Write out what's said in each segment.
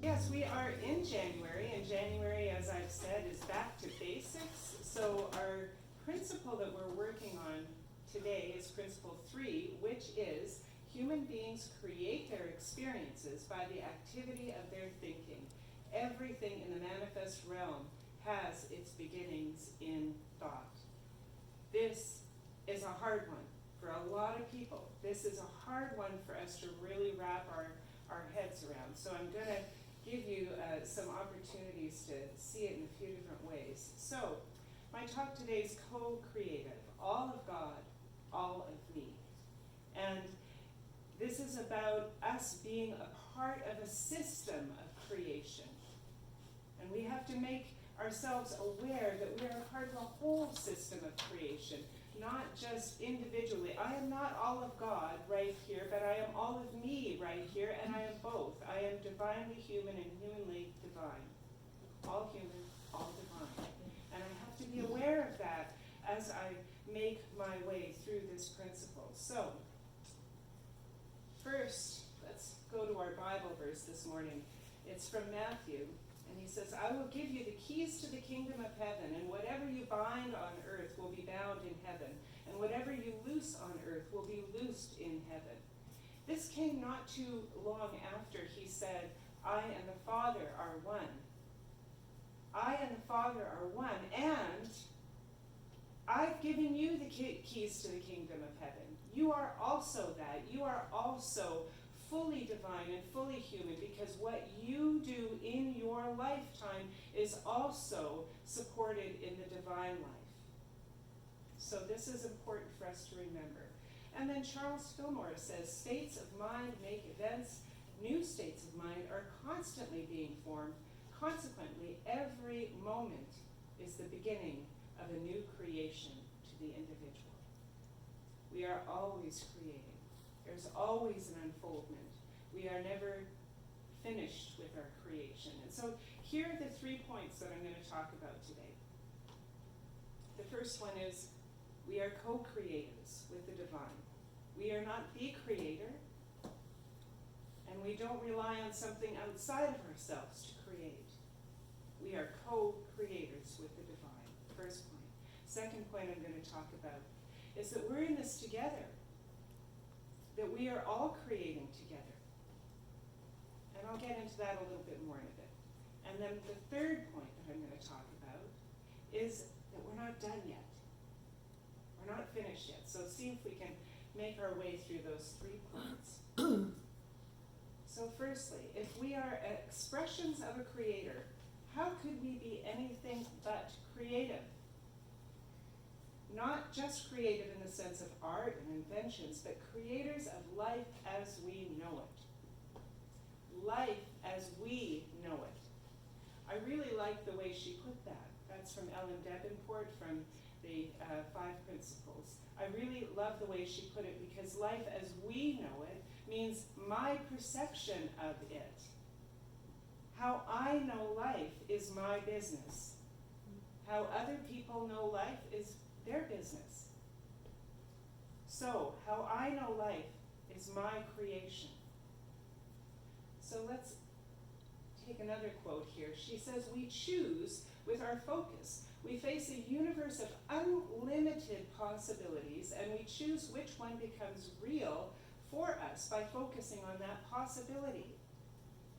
Yes, we are in January, and January, as I've said, is back to basics. So our principle that we're working on today is principle 3, which is human beings create their experiences by the activity of their thinking. Everything in the manifest realm has its beginnings in thought. This is a hard one for a lot of people. This is a hard one for us to really wrap our heads around. So I'm going to give you some opportunities to see it in a few different ways. So my talk today is co-creative, all of God, all of me. And this is about us being a part of a system of creation. And we have to make ourselves aware that we are a part of a whole system of creation, not just individually. I am not all of God right here, but I am all of me right here, and I am both. I am divinely human and humanly divine. All human, all divine. And I have to be aware of that as I make my way through this principle. So, first, let's go to our Bible verse this morning. It's from Matthew. And he says, I will give you the keys to the kingdom of heaven, and whatever you bind on earth will be bound in heaven, and whatever you loose on earth will be loosed in heaven. This came not too long after he said, I and the Father are one. I and the Father are one, and I've given you the keys to the kingdom of heaven. You are also that. You are also fully divine and fully human, because what you do in your lifetime is also supported in the divine life. So this is important for us to remember. And then Charles Fillmore says, states of mind make events. New states of mind are constantly being formed. Consequently, every moment is the beginning of a new creation to the individual. We are always creating. There's always an unfoldment. We are never finished with our creation. And so here are the 3 points that I'm going to talk about today. The first one is we are co-creators with the divine. We are not the creator, and we don't rely on something outside of ourselves to create. We are co-creators with the divine. First point. Second point I'm going to talk about is that we're in this together. That we are all creating together. And I'll get into that a little bit more in a bit. And then the third point that I'm going to talk about is that we're not done yet. We're not finished yet. So see if we can make our way through those 3 points. So firstly, if we are expressions of a creator, how could we be anything but creative? Not just creative in the sense of art and inventions, but creators of life as we know it. Life as we know it. I really like the way she put that. That's from Ellen Davenport from the 5 Principles. I really love the way she put it, because life as we know it means my perception of it. How I know life is my business. How other people know life is their business. So, how I know life is my creation. So let's take another quote here. She says, we choose with our focus. We face a universe of unlimited possibilities, and we choose which one becomes real for us by focusing on that possibility.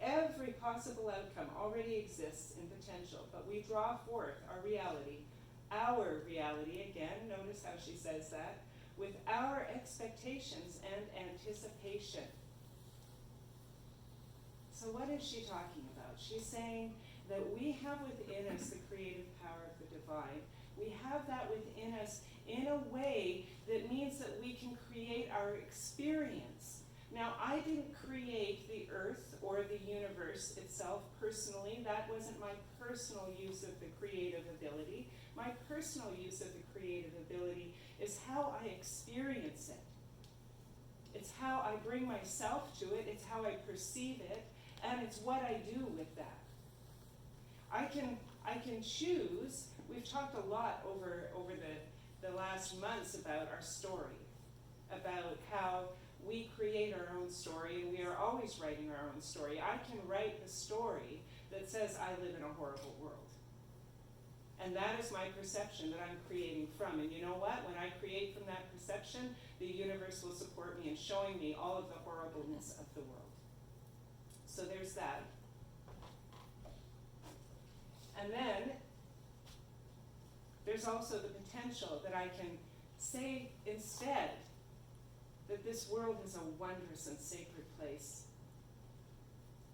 Every possible outcome already exists in potential, but we draw forth our reality again, notice how she says that, with our expectations and anticipation. So what is she talking about? She's saying that we have within us the creative power of the divine. We have that within us in a way that means that we can create our experience. Now, I didn't create the earth or the universe itself personally. That wasn't my personal use of the creative ability. My personal use of the creative ability is how I experience it. It's how I bring myself to it. It's how I perceive it. And it's what I do with that. I can choose. We've talked a lot over the last months about our story, about how we create our own own story, and we are always writing our own story. I can write the story that says I live in a horrible world. And that is my perception that I'm creating from. And you know what? When I create from that perception, the universe will support me in showing me all of the horribleness of the world. So there's that. And then there's also the potential that I can say instead that this world is a wondrous and sacred place,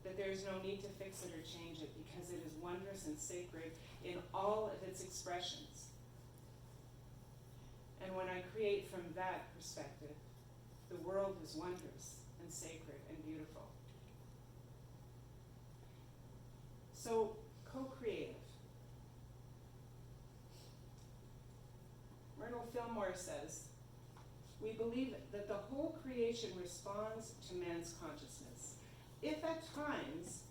that there is no need to fix it or change it because it is wondrous and sacred in all of its expressions. And when I create from that perspective, the world is wondrous and sacred and beautiful. So, co-creative. Myrtle Fillmore says, we believe that the whole creation responds to man's consciousness. If at times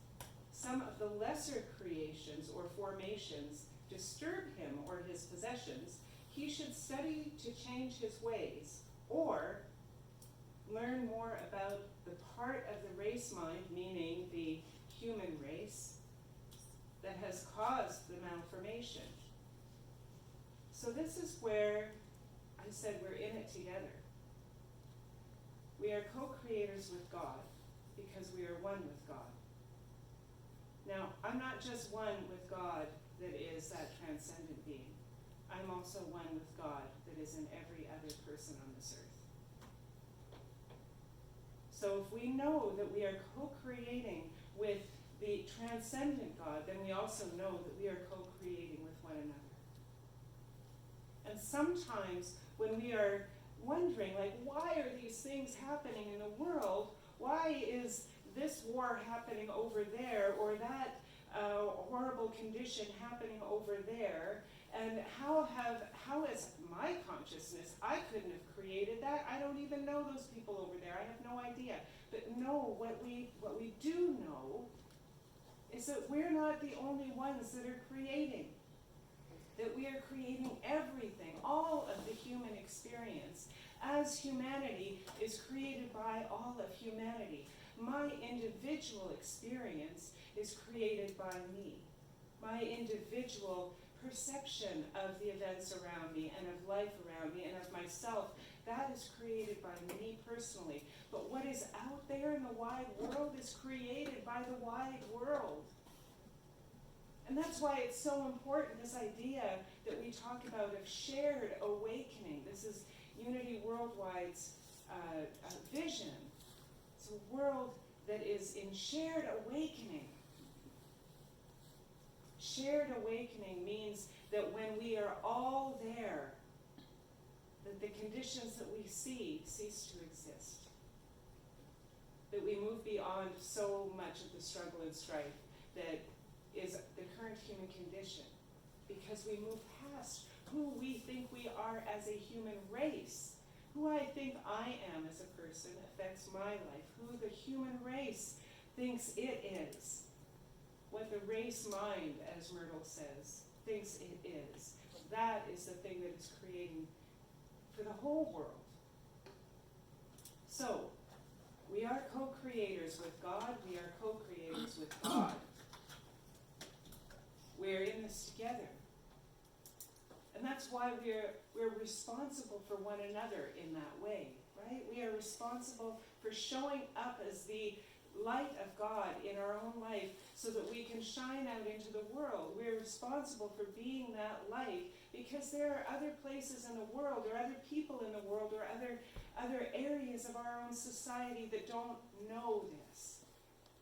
some of the lesser creations or formations disturb him or his possessions, he should study to change his ways, or learn more about the part of the race mind, meaning the human race, that has caused the malformation. So this is where I said we're in it together. We are co-creators with God because we are one with God. Now, I'm not just one with God that is that transcendent being. I'm also one with God that is in every other person on this earth. So if we know that we are co-creating with the transcendent God, then we also know that we are co-creating with one another. And sometimes when we are wondering, like, why are these things happening in the world? Why is this war happening over there, or that horrible condition happening over there? And how is my consciousness, I couldn't have created that. I don't even know those people over there. I have no idea. But no, what we do know is that we're not the only ones that are creating. That we are creating everything, all of the human experience, as humanity is created by all of humanity. My individual experience is created by me. My individual perception of the events around me and of life around me and of myself, that is created by me personally. But what is out there in the wide world is created by the wide world. And that's why it's so important, this idea that we talk about of shared awakening. This is Unity Worldwide's vision. It's a world that is in shared awakening. Shared awakening means that when we are all there, that the conditions that we see cease to exist. That we move beyond so much of the struggle and strife that is the current human condition, because we move past who we think we are as a human race. Who I think I am as a person affects my life. Who the human race thinks it is. What the race mind, as Myrtle says, thinks it is. That is the thing that is creating for the whole world. So, we are co-creators with God. We are co-creators with God. We're in this together. And that's why we're responsible for one another in that way, right? We are responsible for showing up as the light of God in our own life so that we can shine out into the world. We're responsible for being that light because there are other places in the world, or other people in the world, or other areas of our own society that don't know this,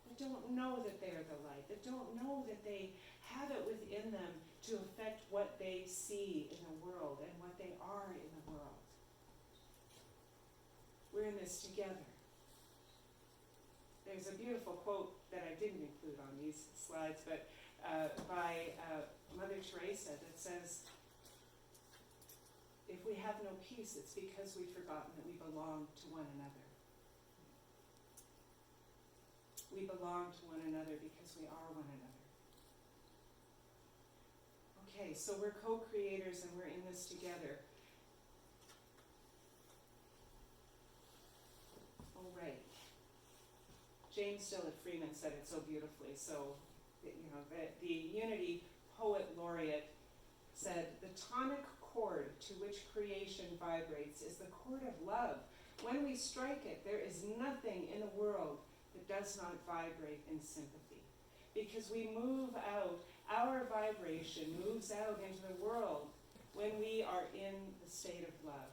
that don't know that they're the light, that don't know that they have it within them to affect what they see in the world and what they are in the world. We're in this together. There's a beautiful quote that I didn't include on these slides, but by Mother Teresa that says, if we have no peace, it's because we've forgotten that we belong to one another. We belong to one another because we are one another. Okay, so we're co-creators and we're in this together. All right. James Dillard Freeman said it so beautifully. So, the Unity Poet Laureate said, "The tonic chord to which creation vibrates is the chord of love. When we strike it, there is nothing in the world that does not vibrate in sympathy." Because we move out, our vibration moves out into the world when we are in the state of love.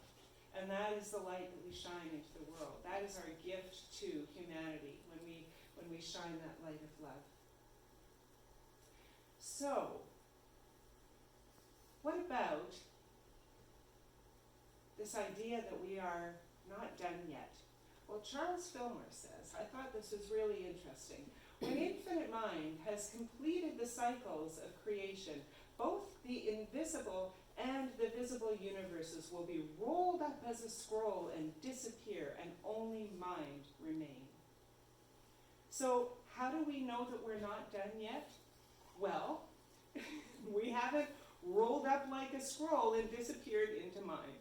And that is the light that we shine into the world. That is our gift to humanity when we shine that light of love. So, what about this idea that we are not done yet? Well, Charles Fillmore says, I thought this was really interesting. When infinite mind has completed the cycles of creation, both the invisible and the visible universes will be rolled up as a scroll and disappear, and only mind remain. So, how do we know that we're not done yet? Well, we haven't rolled up like a scroll and disappeared into mind.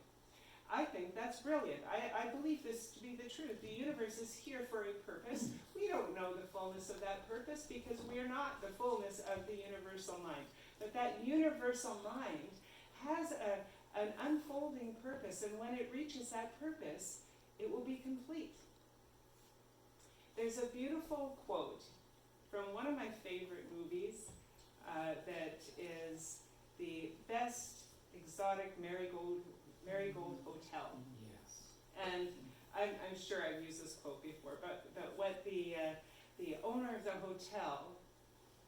I think that's brilliant. I believe this to be the truth. The universe is here for a purpose. We don't know the fullness of that purpose because we are not the fullness of the universal mind. But that universal mind has an unfolding purpose, and when it reaches that purpose, it will be complete. There's a beautiful quote from one of my favorite movies that is the best exotic marigold hotel. Yes. And I'm sure I've used this quote before, but what the owner of the hotel,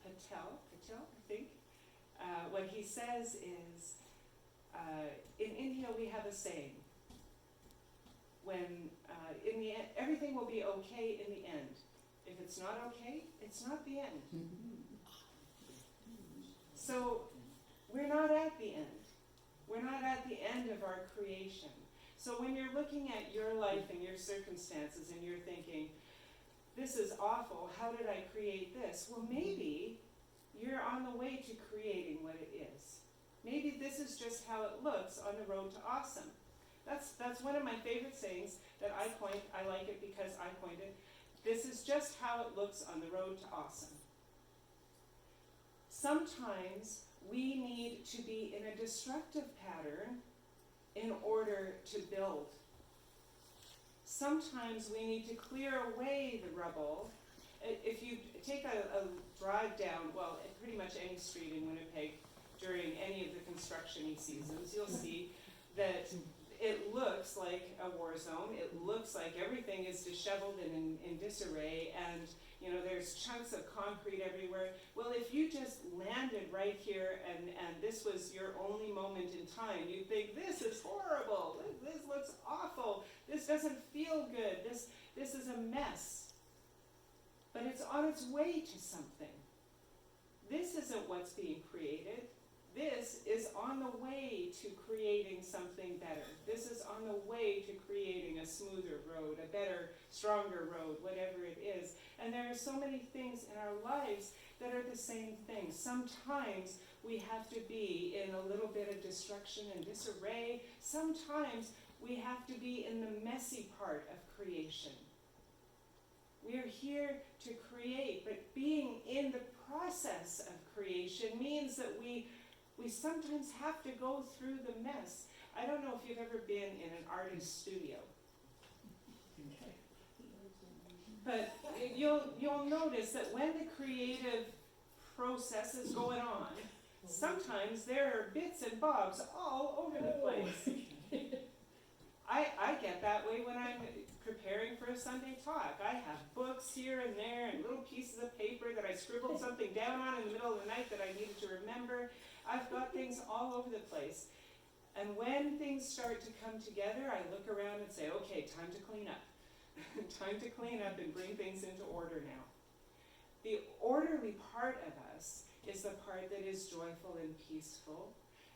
Patel, I think, what he says is, in India we have a saying, when in the end, everything will be okay in the end. If it's not okay, it's not the end. So we're not at the end. We're not at the end of our creation. So when you're looking at your life and your circumstances and you're thinking, this is awful, how did I create this? Well, maybe you're on the way to creating what it is. Maybe this is just how it looks on the road to awesome. That's one of my favorite sayings that I coined. I like it because I coined it. This is just how it looks on the road to awesome. Sometimes we need to be in a destructive pattern in order to build. Sometimes we need to clear away the rubble. If you take a drive down, well, pretty much any street in Winnipeg during any of the construction-y seasons, you'll see that it looks like a war zone. It looks like everything is disheveled and in disarray, and there's chunks of concrete everywhere. Well, if you just landed right here and this was your only moment in time, you'd think, this is horrible, this looks awful, this doesn't feel good, this is a mess. But it's on its way to something. This isn't what's being created. This is on the way to creating something better. This is on the way to creating a smoother road, a better, stronger road, whatever it is. And there are so many things in our lives that are the same thing. Sometimes we have to be in a little bit of destruction and disarray. Sometimes we have to be in the messy part of creation. We are here to create, but being in the process of creation means that we sometimes have to go through the mess. I don't know if you've ever been in an artist's studio. But you'll notice that when the creative process is going on, sometimes there are bits and bobs all over the place. I get that way when I'm preparing for a Sunday talk. I have books here and there and little pieces of paper that I scribbled something down on in the middle of the night that I needed to remember. I've got things all over the place. And when things start to come together, I look around and say, okay, time to clean up. Time to clean up and bring things into order now. The orderly part of us is the part that is joyful and peaceful.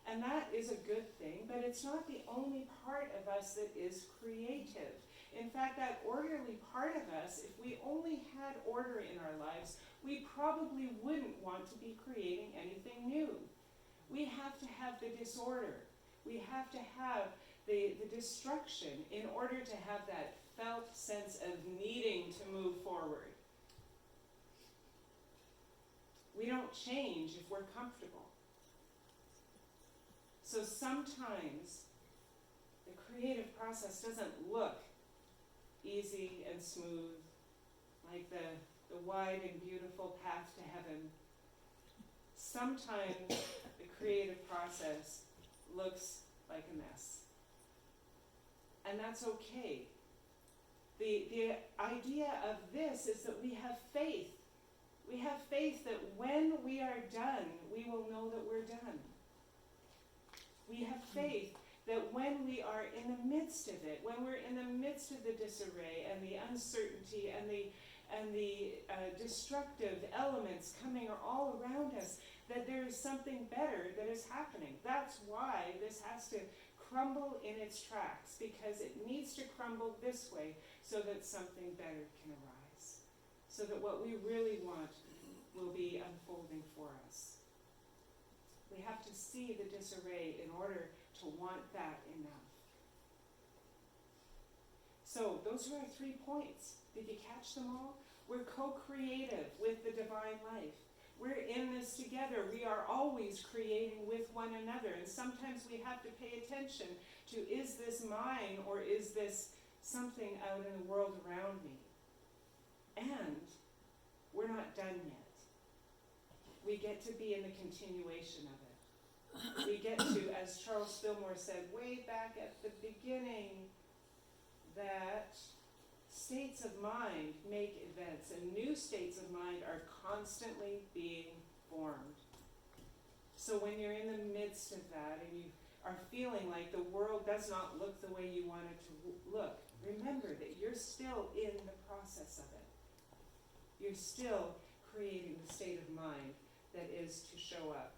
And that is a good thing, but it's not the only part of us that is creative. In fact, that orderly part of us, if we only had order in our lives, we probably wouldn't want to be creating anything new. We have to have the disorder. We have to have the destruction in order to have that felt sense of needing to move forward. change if we're comfortable. So sometimes the creative process doesn't look easy and smooth, like the wide and beautiful path to heaven. Sometimes the creative process looks like a mess. And that's okay. The idea of this is that we have faith. We have faith that when we are done, we will know that we're done. We have faith that when we are in the midst of it, when we're in the midst of the disarray and the uncertainty and the destructive elements coming all around us, that there is something better that is happening. That's why this has to crumble in its tracks, because it needs to crumble this way so that something better can arise, so that what we really want will be unfolding for us. We have to see the disarray in order to want that enough. So those are our 3 points. Did you catch them all? We're co-creative with the divine life. We're in this together. We are always creating with one another. And sometimes we have to pay attention to, is this mine or is this something out in the world around me? And we're not done yet. We get to be in the continuation of it. We get to, as Charles Fillmore said way back at the beginning, that states of mind make events, and new states of mind are constantly being formed. So when you're in the midst of that and you are feeling like the world does not look the way you want it to look, remember that you're still in the process of it. You're still creating the state of mind that is to show up.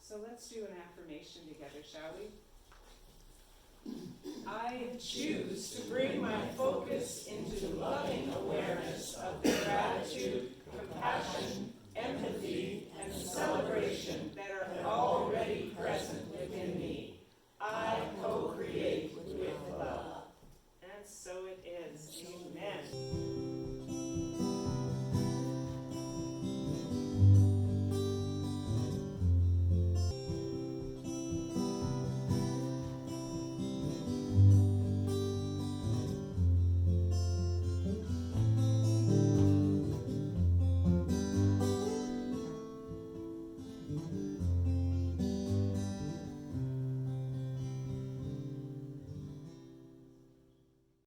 So let's do an affirmation together, shall we? I choose to bring my focus into loving awareness of the gratitude, compassion,